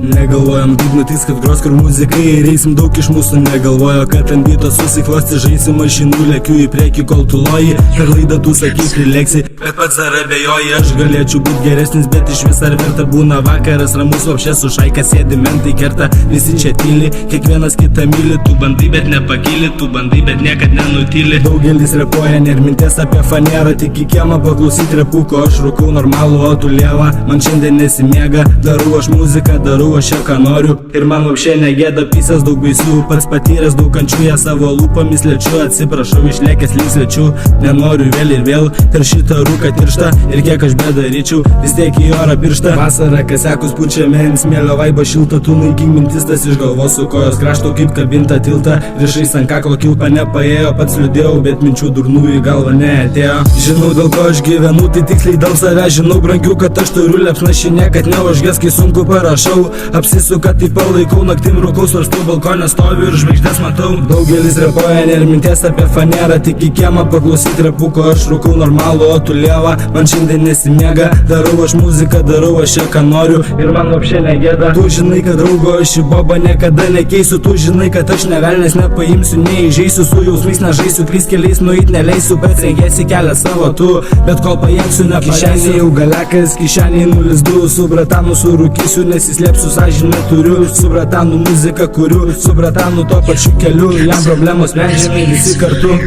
Negalvojam kaip nutiks, kad gros kur muzikai ir eisim daug iš mūsų negalvojo, kad ant byto susiklosti žaisim mašinų, lėkiu į priekį kol tu loji, per laidą tu sakyk prileksi, bet pats ar abejoji, aš galėčiau būt geresnis, bet iš vis ar verta būna vakaras ramus, vapšė su šaika sėdi mentai kerta, visi čia tyli, kiekvienas kitą myli, tu bandai bet nepakyli, tu bandai bet niekad nenutyli. Daugelis repuoja ir minties apie fanerą, tik į kiemą paklausyt repuko, aš rūkau normalų, o tu lieva, man šiandien nesimiega, darau aš muziką, darau aš čia ką noriu, ir man vapšė negėda, pisas daug baisių, pats patyręs daug kančių, ją savo lūpomis lėčiu, atsiprašau, išlėkęs link svečių, nenoriu vėl ir vėl, per šitą rūką tirštą, ir kiek aš bedaryčiau, vis tiek į orą pirštą. Vasara, kas sekus pučiame ant smėlio vaiba šilta, tu naikink mintis tas iš galvos su kojos krašto kaip kabinta tilta, rišais ant kaklo kilpa nepaėjo, pats liūdėjau, bet minčių durnų į galvą neatėjo. Žinau dėl ko aš gyvenu, tai tiksliai dėl savęs, žinau brangiu, kad aš turiu liepsnašinę, kad neužges, kai sunku parašau, apsisuka tai palaikau, naktim rūkau, svarstau, balkonė stoviu ir žvaigždės matau. Daugelis repuoja ir minties apie fanerą, tik į kiemą paklausyt repuko, aš rūkau normalų, o tu lieva, man šiandien nesimiega, darau aš muziką, darau aš čia ką noriu, ir man vapšė negėda. Tu žinai, kad draugo aš į bobą niekada nekeisiu, tu žinai, kad aš nevelnės nepaimsiu, neįžeisiu, su jausmais nežaisiu, klys keliais nueit neleisiu, bet rengėsi kelią savo tu, bet kol paėmsiu nepažeisiu. Jau galekas, kišeniai 02, su bratanu surūkysiu, nesislėpsiu, sąžinę turiu, su bratanu muziką kuriu, su bratanu to pačiu keliu, jam problemos sprendžiame visi kartu.